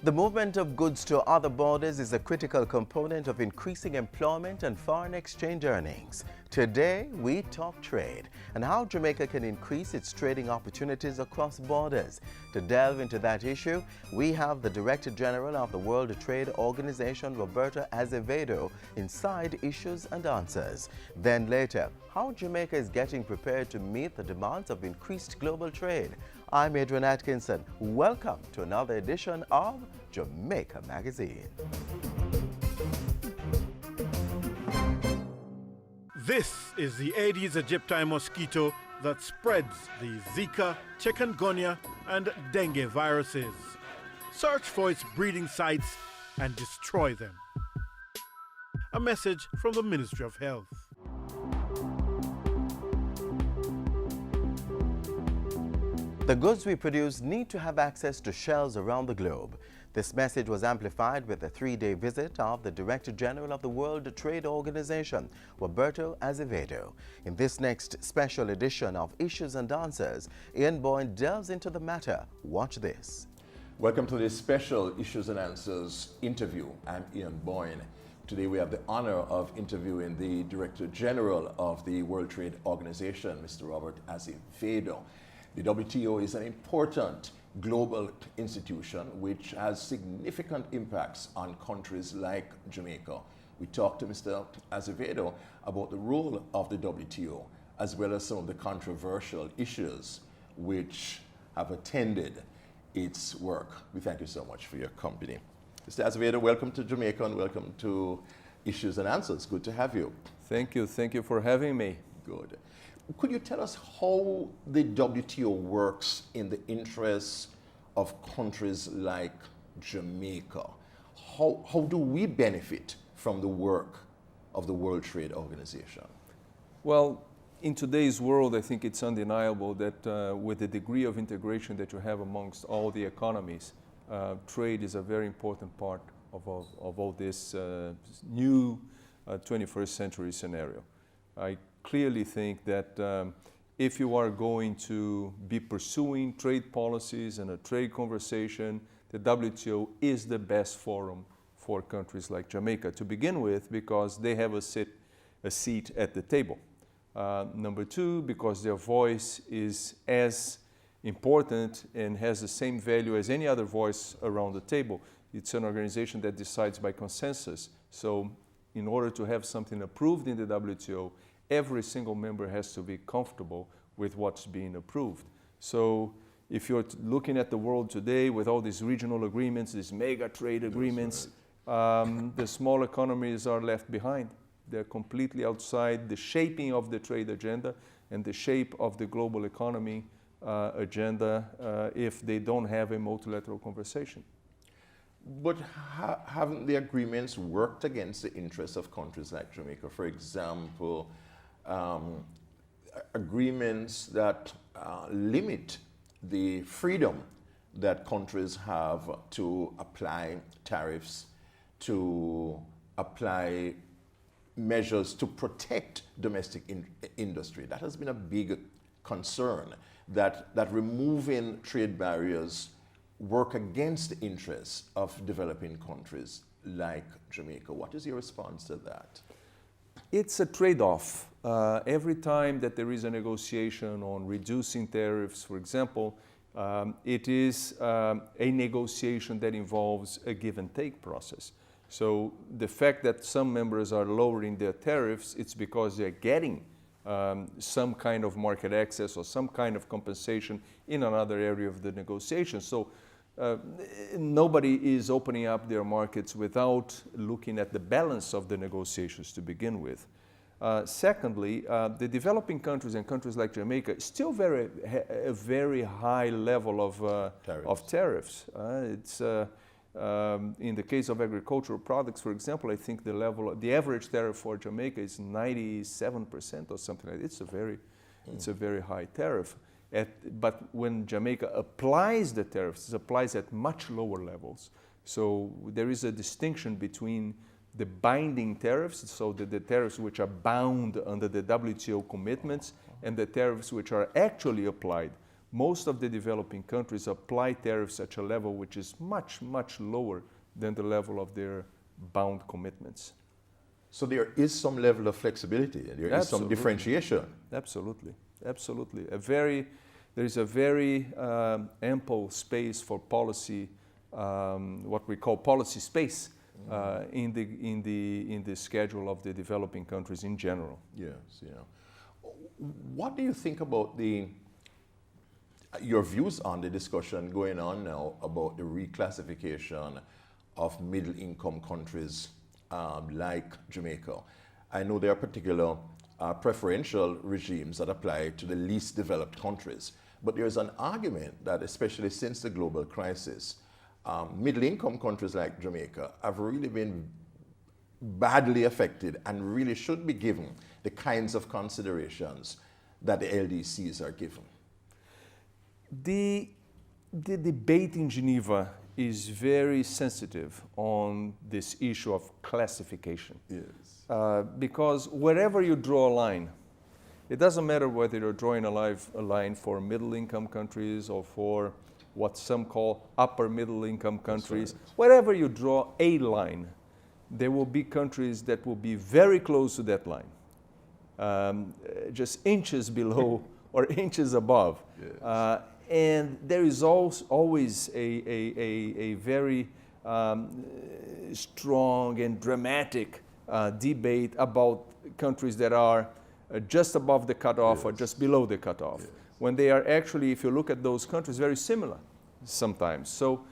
The movement of goods to other borders is a critical component of increasing employment and foreign exchange earnings. Today, we talk trade and how Jamaica can increase its trading opportunities across borders. To delve into that issue, we have the Director General of the World Trade Organization, Roberto Azevedo, inside Issues and Answers. Then later, how Jamaica is getting prepared to meet the demands of increased global trade. I'm Adrian Atkinson. Welcome to another edition of Jamaica Magazine. This is the Aedes aegypti mosquito that spreads the Zika, chikungunya, and dengue viruses. Search for its breeding sites and destroy them. A message from the Ministry of Health. The goods we produce need to have access to shelves around the globe. This message was amplified with a three-day visit of the Director General of the World Trade Organization, Roberto Azevedo. In this next special edition of Issues and Answers, Ian Boyne delves into the matter. Watch this. Welcome to this special Issues and Answers interview. I'm Ian Boyne. Today we have the honor of interviewing the Director General of the World Trade Organization, Mr. Robert Azevedo. The WTO is an important global institution which has significant impacts on countries like Jamaica. We talked to Mr. Azevedo about the role of the WTO as well as some of the controversial issues which have attended its work. We thank you so much for your company. Mr. Azevedo, welcome to Jamaica and welcome to Issues and Answers. Good to have you. Thank you. Thank you for having me. Good. Could you tell us how the WTO works in the interests of countries like Jamaica? How do we benefit from the work of the World Trade Organization? Well, in today's world, I think it's undeniable that with the degree of integration that you have amongst all the economies, trade is a very important part of all this new 21st century scenario. I clearly think that if you are going to be pursuing trade policies and a trade conversation, the WTO is the best forum for countries like Jamaica to begin with, because they have a seat at the table. Number two, because their voice is as important and has the same value as any other voice around the table. It's an organization that decides by consensus. So in order to have something approved in the WTO, every single member has to be comfortable with what's being approved. So if you're looking at the world today with all these regional agreements, these mega trade agreements, the small economies are left behind. They're completely outside the shaping of the trade agenda and the shape of the global economy agenda if they don't have a multilateral conversation. But haven't the agreements worked against the interests of countries like Jamaica? For example, agreements that limit the freedom that countries have to apply tariffs, to apply measures to protect domestic industry. That has been a big concern, that removing trade barriers work against the interests of developing countries like Jamaica. What is your response to that? It's a trade-off. Every time that there is a negotiation on reducing tariffs, for example, it is a negotiation that involves a give and take process. So the fact that some members are lowering their tariffs, it's because they're getting some kind of market access or some kind of compensation in another area of the negotiation. So nobody is opening up their markets without looking at the balance of the negotiations to begin with. Secondly, the developing countries and countries like Jamaica still a very high level of tariffs. In the case of agricultural products, for example, I think the average tariff for Jamaica is 97% or something like that. It's a very high tariff. But when Jamaica applies the tariffs, it applies at much lower levels. So there is a distinction between the binding tariffs, so the tariffs which are bound under the WTO commitments, and the tariffs which are actually applied most of the developing countries apply tariffs at a level which is much, much lower than the level of their bound commitments. So there is some level of flexibility, there is some differentiation. Absolutely, absolutely. There is a very ample space for policy, what we call policy space, in the schedule of the developing countries in general. Yes, yeah. What do you think about your views on the discussion going on now about the reclassification of middle-income countries like Jamaica? I know there are particular preferential regimes that apply to the least developed countries, but there's an argument that especially since the global crisis, middle-income countries like Jamaica have really been badly affected and really should be given the kinds of considerations that the LDCs are given. The debate in Geneva is very sensitive on this issue of classification. Yes. Because wherever you draw a line, it doesn't matter whether you're drawing a line for middle-income countries or for what some call upper middle-income countries. Right. Wherever you draw a line, there will be countries that will be very close to that line, just inches below or inches above. Yes. And there is always a very strong and dramatic debate about countries that are just above the cutoff, yes, or just below the cutoff, yes, when they are actually, if you look at those countries, very similar sometimes. So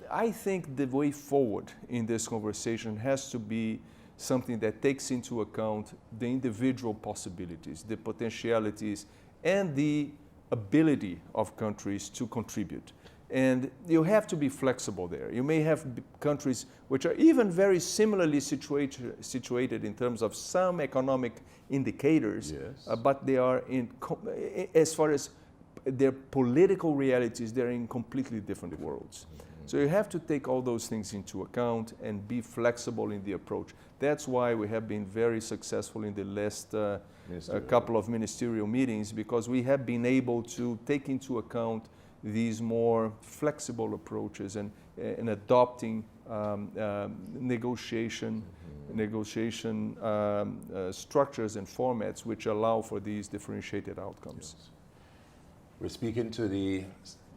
I think the way forward in this conversation has to be something that takes into account the individual possibilities, the potentialities, and the ability of countries to contribute. And you have to be flexible there. You may have countries which are even very similarly situated in terms of some economic indicators, yes, but they are as far as their political realities, they're in completely different worlds. Mm-hmm. So you have to take all those things into account and be flexible in the approach. That's why we have been very successful in the last couple of ministerial meetings, because we have been able to take into account these more flexible approaches and adopting negotiation structures and formats which allow for these differentiated outcomes. Yes. We're speaking to the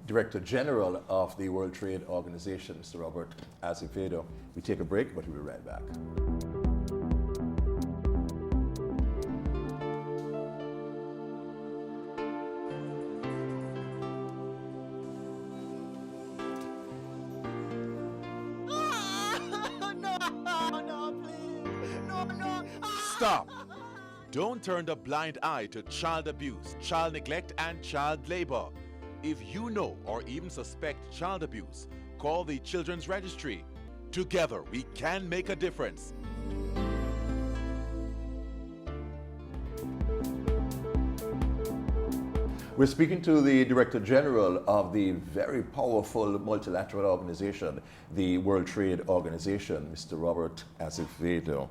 Director General of the World Trade Organization, Mr. Robert Azevedo. We take a break, but we'll be right back. Stop! Don't turn a blind eye to child abuse, child neglect, and child labor. If you know or even suspect child abuse, call the Children's Registry. Together, we can make a difference. We're speaking to the Director General of the very powerful multilateral organization, the World Trade Organization, Mr. Robert Azevedo.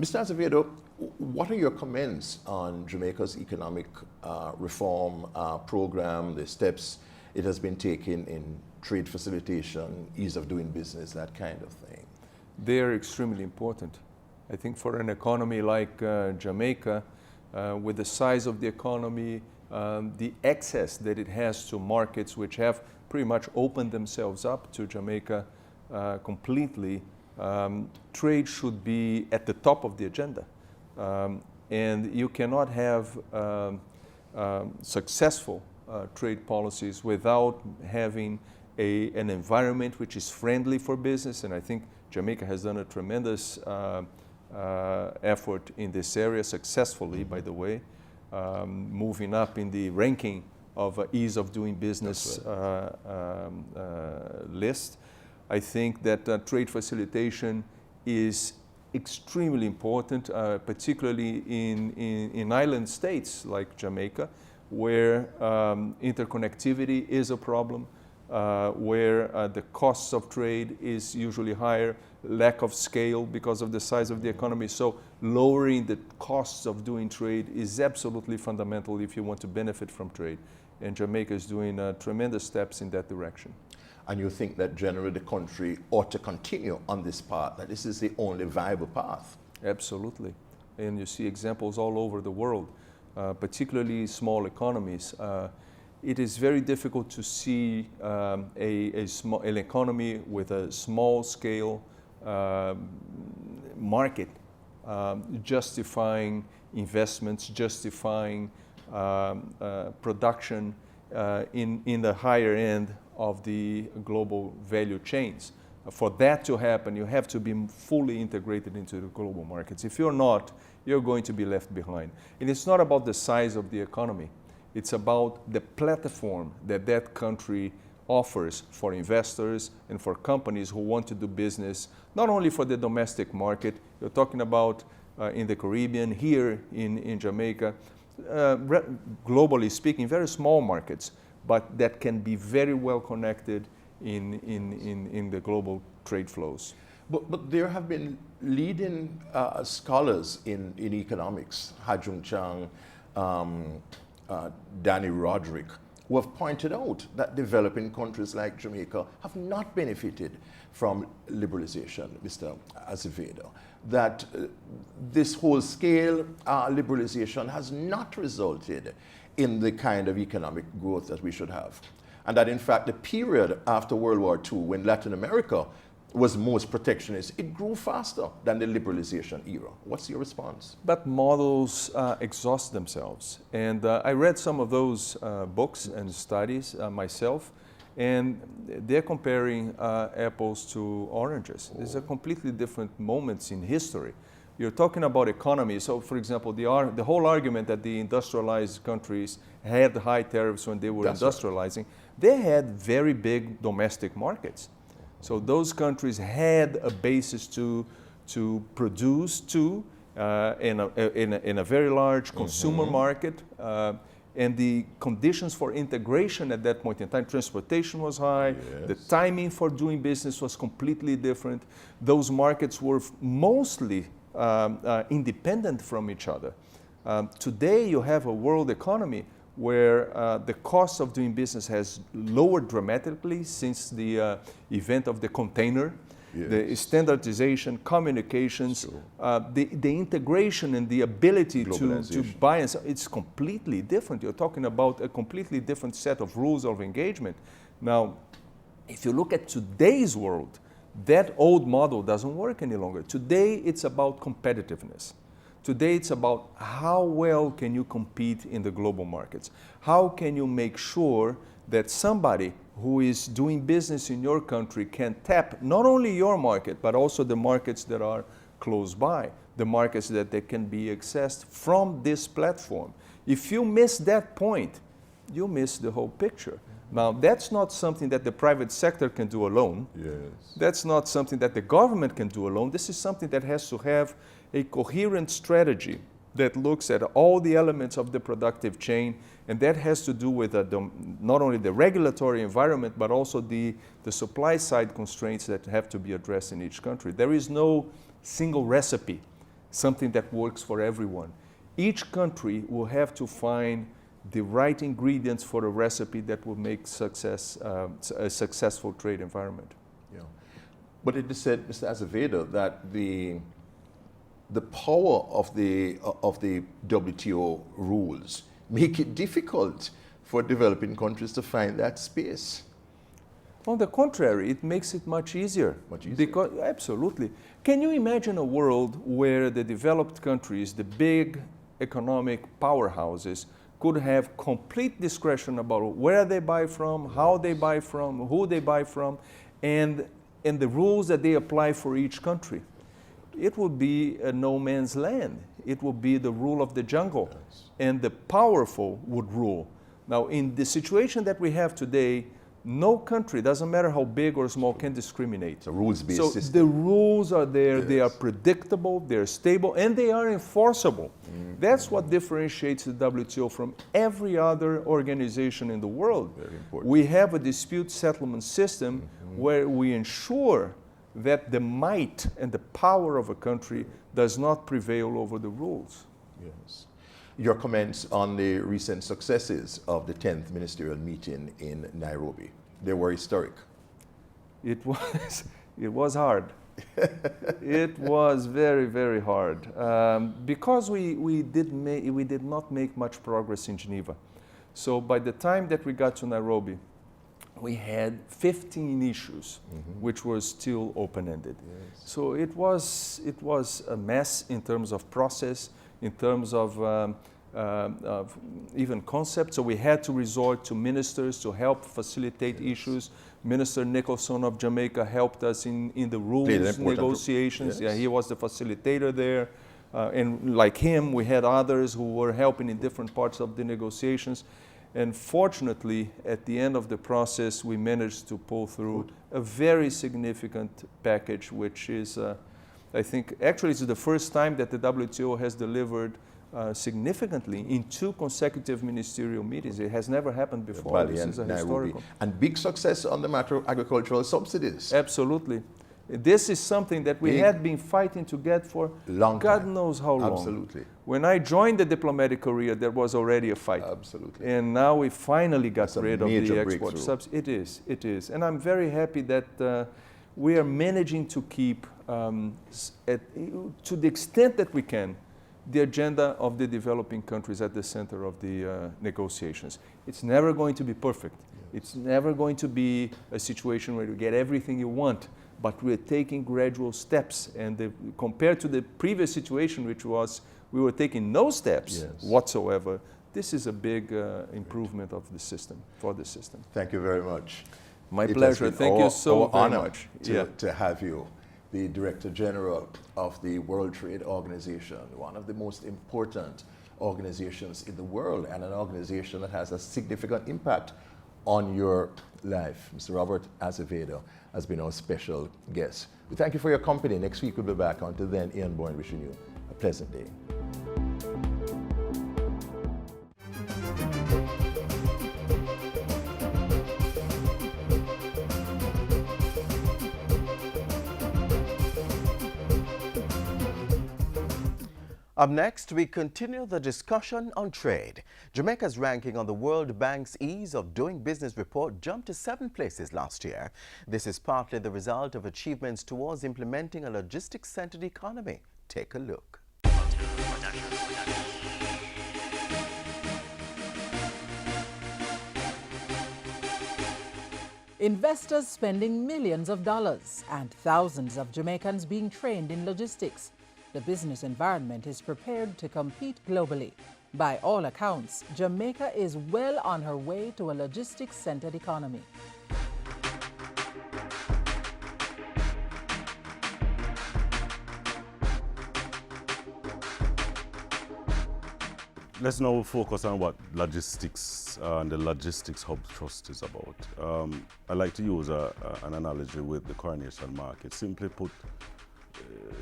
Mr. Azevedo, what are your comments on Jamaica's economic reform program, the steps it has been taking in trade facilitation, ease of doing business, that kind of thing? They're extremely important. I think for an economy like Jamaica, with the size of the economy, the access that it has to markets which have pretty much opened themselves up to Jamaica completely, trade should be at the top of the agenda. And you cannot have successful trade policies without having an environment which is friendly for business. And I think Jamaica has done a tremendous effort in this area, successfully, by the way, moving up in the ranking of ease of doing business list. I think that trade facilitation is extremely important, particularly in island states like Jamaica, where interconnectivity is a problem, where the costs of trade is usually higher, lack of scale because of the size of the economy. So lowering the costs of doing trade is absolutely fundamental if you want to benefit from trade. And Jamaica is doing tremendous steps in that direction. And you think that generally the country ought to continue on this path, that this is the only viable path? Absolutely. And you see examples all over the world, particularly small economies. It is very difficult to see an economy with a small scale market justifying investments, justifying production in the higher end of the global value chains. For that to happen, you have to be fully integrated into the global markets. If you're not, you're going to be left behind. And it's not about the size of the economy. It's about the platform that that country offers for investors and for companies who want to do business, not only for the domestic market. You're talking about in the Caribbean, here in Jamaica, globally speaking, very small markets, but that can be very well connected in the global trade flows. But there have been leading scholars in economics, Hajung Chang, Danny Roderick, who have pointed out that developing countries like Jamaica have not benefited from liberalization, Mr. Azevedo, that this whole scale liberalization has not resulted in the kind of economic growth that we should have. And that in fact the period after World War II, when Latin America was most protectionist, it grew faster than the liberalization era. What's your response? But models exhaust themselves. And I read some of those books and studies myself, and they're comparing apples to oranges. These are completely different moments in history. You're talking about economy. So, for example, the whole argument that the industrialized countries had high tariffs when they were industrializing, they had very big domestic markets. So those countries had a basis to produce to in a very large consumer market. And the conditions for integration at that point in time, transportation was high, the timing for doing business was completely different. Those markets were mostly independent from each other. Today you have a world economy where the cost of doing business has lowered dramatically since the event of the container, the standardization, communications, the integration and the ability to buy and sell. It's completely different. You're talking about a completely different set of rules of engagement. Now, if you look at today's world, that old model doesn't work any longer. Today, it's about competitiveness. Today, it's about how well can you compete in the global markets? How can you make sure that somebody who is doing business in your country can tap not only your market, but also the markets that are close by, the markets that they can be accessed from this platform. If you miss that point, you miss the whole picture. Now, that's not something that the private sector can do alone. That's not something that the government can do alone. This is something that has to have a coherent strategy that looks at all the elements of the productive chain, and that has to do with not only the regulatory environment, but also the supply side constraints that have to be addressed in each country. There is no single recipe, something that works for everyone. Each country will have to find the right ingredients for a recipe that will make a successful trade environment. Yeah. But it is said, Mr. Azevedo, that the power of the WTO rules make it difficult for developing countries to find that space. On the contrary, it makes it much easier. Because, absolutely. Can you imagine a world where the developed countries, the big economic powerhouses, could have complete discretion about where they buy from, how they buy from, who they buy from, and the rules that they apply for each country? It would be a no man's land. It would be the rule of the jungle, and the powerful would rule. Now, in the situation that we have today, no country, doesn't matter how big or small, can discriminate. It's a rules-based system. So the rules are there, they are predictable, they're stable, and they are enforceable. That's what differentiates the WTO from every other organization in the world. Very important. We have a dispute settlement system where we ensure that the might and the power of a country does not prevail over the rules. Yes. Your comments on the recent successes of the 10th ministerial meeting in Nairobi. They were historic. It was hard. It was very, very hard because we did not make much progress in Geneva. So by the time that we got to Nairobi, we had 15 issues, which were still open-ended. Yes. So it was a mess in terms of process, in terms of even concepts. So we had to resort to ministers to help facilitate issues. Minister Nicholson of Jamaica helped us in the rules negotiations. Yes. Yeah, he was the facilitator there. And like him, we had others who were helping in different parts of the negotiations. And fortunately, at the end of the process, we managed to pull through a very significant package, which is, I think, actually it's the first time that the WTO has delivered significantly in 2 consecutive ministerial meetings. It has never happened before. Bali this and is a Nairobi. historical. And big success on the matter of agricultural subsidies. Absolutely. This is something that we had been fighting to get for long God time. knows how long. Absolutely. When I joined the diplomatic career, there was already a fight. Absolutely. And now we finally got That's a rid of major the export breakthrough. subsidies. It is. And I'm very happy that we are managing to keep, to the extent that we can, the agenda of the developing countries at the center of the negotiations. It's never going to be perfect. It's never going to be a situation where you get everything you want, but we're taking gradual steps. And compared to the previous situation, which was we were taking no steps whatsoever, this is a big improvement of the system, for the system. Thank you very much. My pleasure. Thank you so very much. To have you, the Director General of the World Trade Organization, one of the most important organizations in the world, and an organization that has a significant impact on your life. Mr. Robert Azevedo has been our special guest. We thank you for your company. Next week we'll be back. Until then, Ian Boyne wishing you a pleasant day. Up next, we continue the discussion on trade. Jamaica's ranking on the World Bank's Ease of Doing Business report jumped to 7 places last year. This is partly the result of achievements towards implementing a logistics-centered economy. Take a look. Investors spending millions of dollars and thousands of Jamaicans being trained in logistics. The business environment is prepared to compete globally. By all accounts, Jamaica is well on her way to a logistics-centered economy. Let's now focus on what logistics and the Logistics Hub Trust is about. I like to use an analogy with the Coronation Market. Simply put,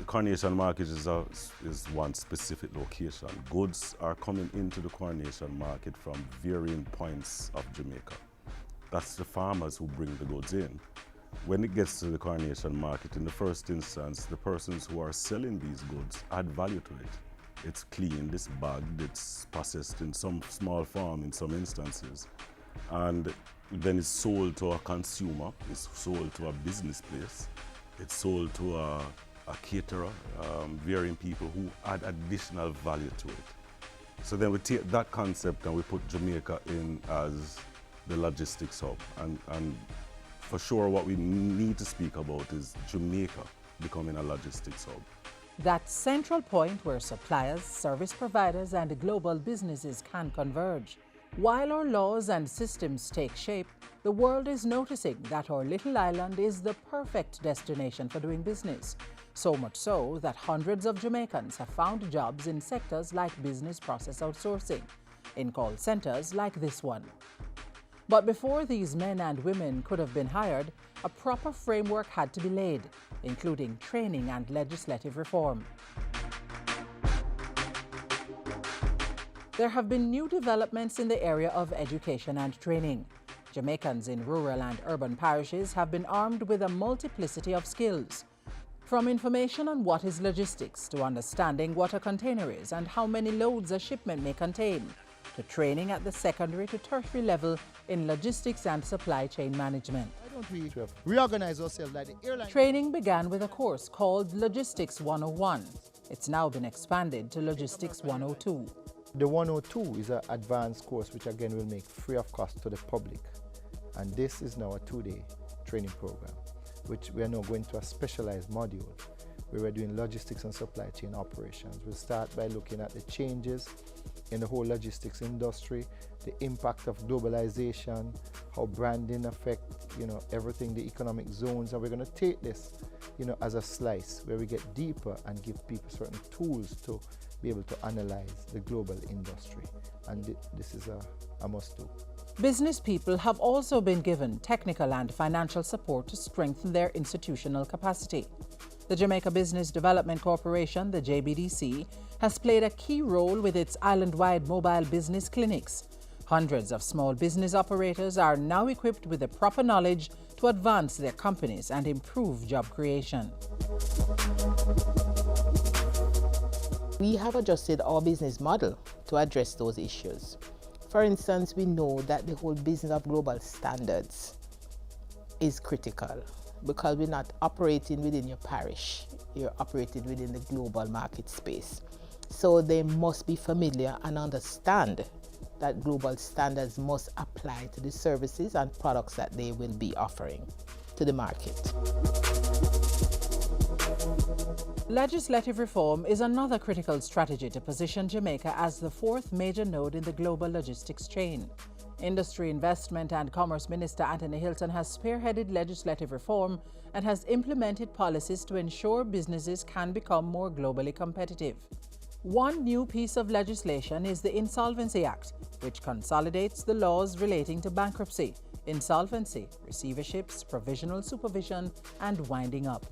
Coronation Market is one specific location. Goods are coming into the Coronation Market from varying points of Jamaica. That's the farmers who bring the goods in. When it gets to the Coronation Market, in the first instance, the persons who are selling these goods add value to it. It's cleaned, it's bagged, it's processed in some small form in some instances. And then it's sold to a consumer, it's sold to a business place, it's sold to a caterer, varying people who add additional value to it. So then we take that concept and we put Jamaica in as the logistics hub. And for sure what we need to speak about is Jamaica becoming a logistics hub. That central point where suppliers, service providers, and global businesses can converge. While our laws and systems take shape, the world is noticing that our little island is the perfect destination for doing business. So much so that hundreds of Jamaicans have found jobs in sectors like business process outsourcing, in call centers like this one. But before these men and women could have been hired, a proper framework had to be laid, including training and legislative reform. There have been new developments in the area of education and training. Jamaicans in rural and urban parishes have been armed with a multiplicity of skills. From information on what is logistics to understanding what a container is and how many loads a shipment may contain, to training at the secondary to tertiary level in logistics and supply chain management. Why don't we reorganize ourselves like the airline? Training began with a course called Logistics 101. It's now been expanded to Logistics 102. The 102 is an advanced course which again will make free of cost to the public. And this is now a 2-day training program, which we are now going to a specialized module where we're doing logistics and supply chain operations. We'll start by looking at the changes in the whole logistics industry, the impact of globalization, how branding affect, everything, the economic zones, and we're going to take this, as a slice where we get deeper and give people certain tools to be able to analyze the global industry. And this is a must-do. Business people have also been given technical and financial support to strengthen their institutional capacity. The Jamaica Business Development Corporation, the JBDC, has played a key role with its island-wide mobile business clinics. Hundreds of small business operators are now equipped with the proper knowledge to advance their companies and improve job creation. We have adjusted our business model to address those issues. For instance, we know that the whole business of global standards is critical because we're not operating within your parish, you're operating within the global market space. So they must be familiar and understand that global standards must apply to the services and products that they will be offering to the market. Legislative reform is another critical strategy to position Jamaica as the fourth major node in the global logistics chain. Industry, Investment and Commerce Minister Anthony Hilton has spearheaded legislative reform and has implemented policies to ensure businesses can become more globally competitive. One new piece of legislation is the Insolvency Act, which consolidates the laws relating to bankruptcy, insolvency, receiverships, provisional supervision, and winding up.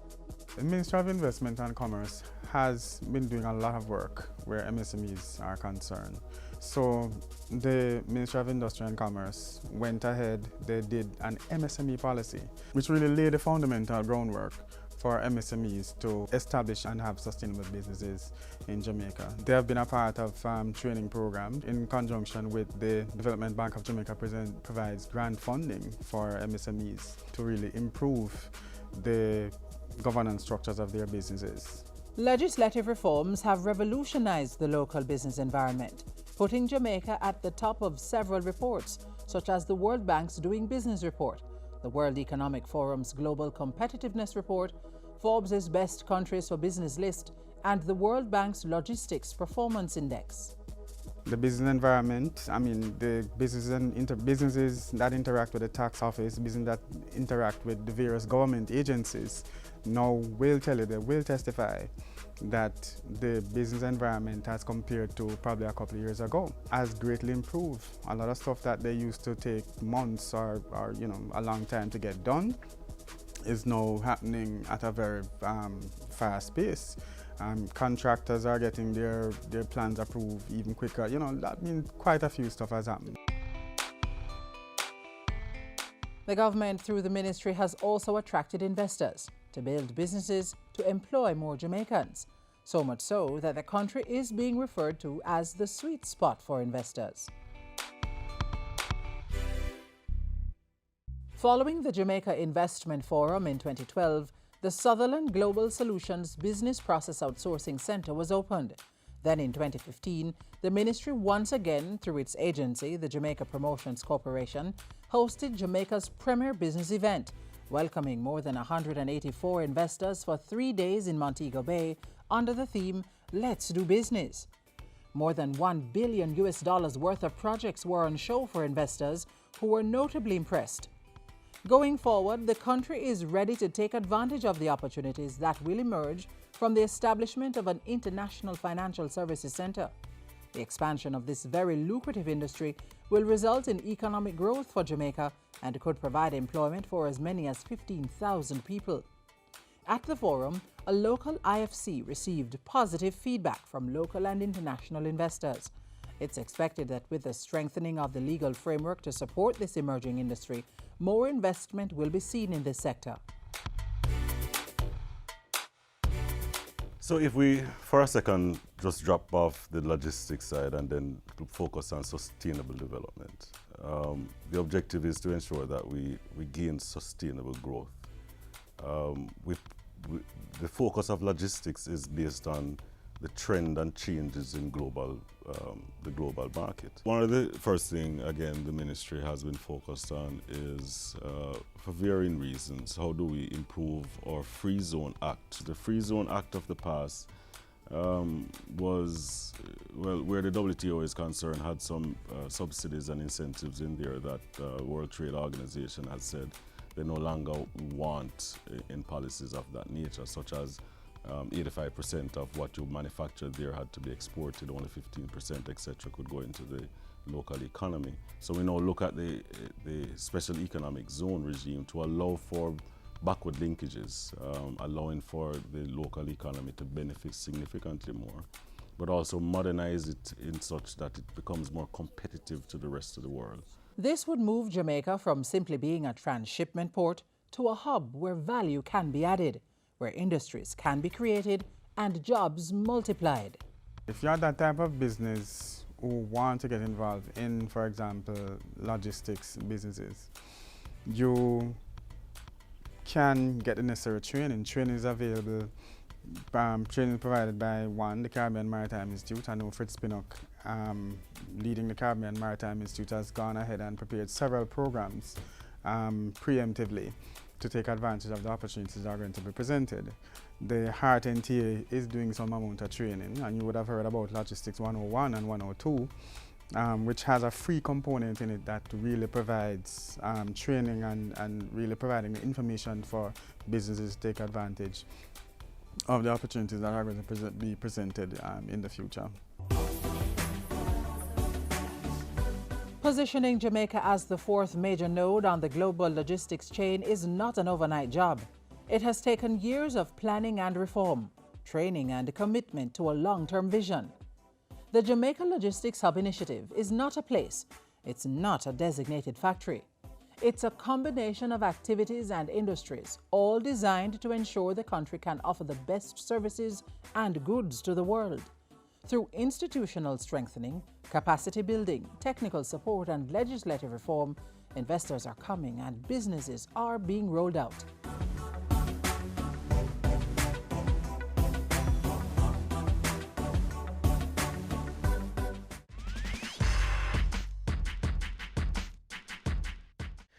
The Ministry of Investment and Commerce has been doing a lot of work where MSMEs are concerned. So the Ministry of Industry and Commerce went ahead, they did an MSME policy, which really laid the fundamental groundwork for MSMEs to establish and have sustainable businesses in Jamaica. They have been a part of training programs in conjunction with the Development Bank of Jamaica provides grant funding for MSMEs to really improve the governance structures of their businesses. Legislative reforms have revolutionized the local business environment, putting Jamaica at the top of several reports, such as the World Bank's Doing Business Report, the World Economic Forum's Global Competitiveness Report, Forbes' Best Countries for Business list, and the World Bank's Logistics Performance Index. The business environment, the businesses that interact with the tax office, businesses that interact with the various government agencies, now will tell you, they will testify that the business environment as compared to probably a couple of years ago has greatly improved. A lot of stuff that they used to take months or a long time to get done is now happening at a very fast pace. Contractors are getting their plans approved even quicker. That means quite a few stuff has happened. The government, through the ministry, has also attracted investors to build businesses to employ more Jamaicans, so much so that the country is being referred to as the sweet spot for investors. Following the Jamaica Investment Forum in 2012, the Sutherland Global Solutions Business Process Outsourcing Center was opened. Then in 2015, the ministry once again, through its agency, the Jamaica Promotions Corporation, hosted Jamaica's premier business event, welcoming more than 184 investors for 3 days in Montego Bay under the theme, Let's Do Business. More than $1 billion worth of projects were on show for investors who were notably impressed. Going forward, the country is ready to take advantage of the opportunities that will emerge from the establishment of an international financial services center. The expansion of this very lucrative industry will result in economic growth for Jamaica and could provide employment for as many as 15,000 people. At the forum, a local IFC received positive feedback from local and international investors. It's expected that with the strengthening of the legal framework to support this emerging industry, more investment will be seen in this sector. So if we, for a second, just drop off the logistics side and then focus on sustainable development. The objective is to ensure that we gain sustainable growth. The focus of logistics is based on the trend and changes in the global market. One of the first thing, again, the ministry has been focused on is, for varying reasons, how do we improve our Free Zone Act? The Free Zone Act of the past was, well, where the WTO is concerned, had some subsidies and incentives in there that the World Trade Organization has said they no longer want in policies of that nature, such as 85% of what you manufactured there had to be exported, only 15%, etc., could go into the local economy. So we now look at the special economic zone regime to allow for backward linkages, allowing for the local economy to benefit significantly more, but also modernize it in such that it becomes more competitive to the rest of the world. This would move Jamaica from simply being a transshipment port to a hub where value can be added, where industries can be created and jobs multiplied. If you're that type of business who want to get involved in, for example, logistics businesses, you can get the necessary training. Training is available. Training provided by the Caribbean Maritime Institute. I know Fritz Pinnock, leading the Caribbean Maritime Institute, has gone ahead and prepared several programs preemptively to take advantage of the opportunities that are going to be presented. The Heart NTA is doing some amount of training, and you would have heard about Logistics 101 and 102, which has a free component in it that really provides training and really providing information for businesses to take advantage of the opportunities that are going to be presented in the future. Positioning Jamaica as the fourth major node on the global logistics chain is not an overnight job. It has taken years of planning and reform, training and commitment to a long-term vision. The Jamaica Logistics Hub Initiative is not a place, it's not a designated factory. It's a combination of activities and industries, all designed to ensure the country can offer the best services and goods to the world. Through institutional strengthening, capacity building, technical support, and legislative reform, investors are coming and businesses are being rolled out.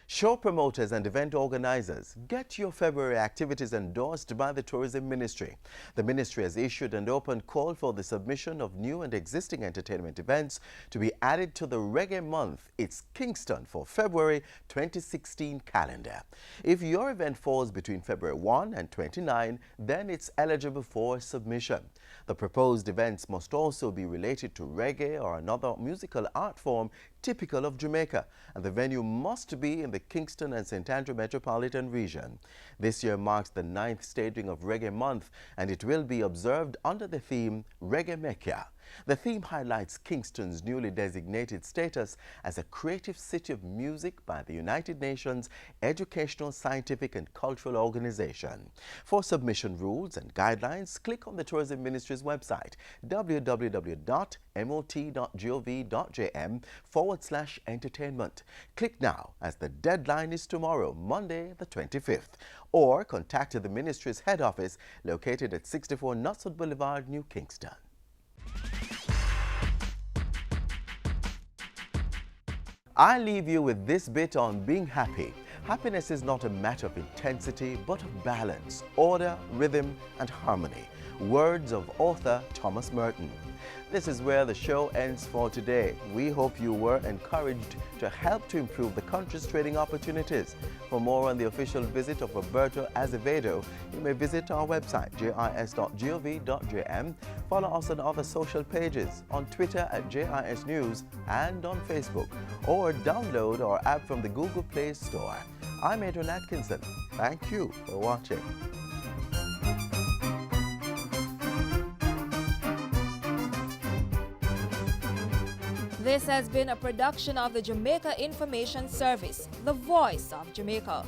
Show promoters and event organizers, get your February activities endorsed by the Tourism Ministry. The ministry has issued an open call for the submission of new and existing entertainment events to be added to the Reggae Month, It's Kingston, for February 2016 calendar. If your event falls between February 1 and 29, then it's eligible for submission. The proposed events must also be related to reggae or another musical art form typical of Jamaica, and the venue must be in the Kingston and St. Andrew metropolitan region. This year marks the 9th staging of Reggae Month, and it will be observed under the theme Reggae Mecca. The theme highlights Kingston's newly designated status as a creative city of music by the United Nations Educational, Scientific and Cultural Organization. For submission rules and guidelines, click on the Tourism Ministry's website, www.mot.gov.jm/entertainment. Click now, as the deadline is tomorrow, Monday the 25th, or contact the Ministry's head office located at 64 Knutsford Boulevard, New Kingston. I leave you with this bit on being happy. Happiness is not a matter of intensity, but of balance, order, rhythm, and harmony. Words of author Thomas Merton. This is where the show ends for today. We hope you were encouraged to help to improve the country's trading opportunities. For more on the official visit of Roberto Azevedo, you may visit our website, jis.gov.jm. Follow us on other social pages, on Twitter at JIS News and on Facebook, or download our app from the Google Play Store. I'm Adrian Atkinson. Thank you for watching. This has been a production of the Jamaica Information Service, the voice of Jamaica.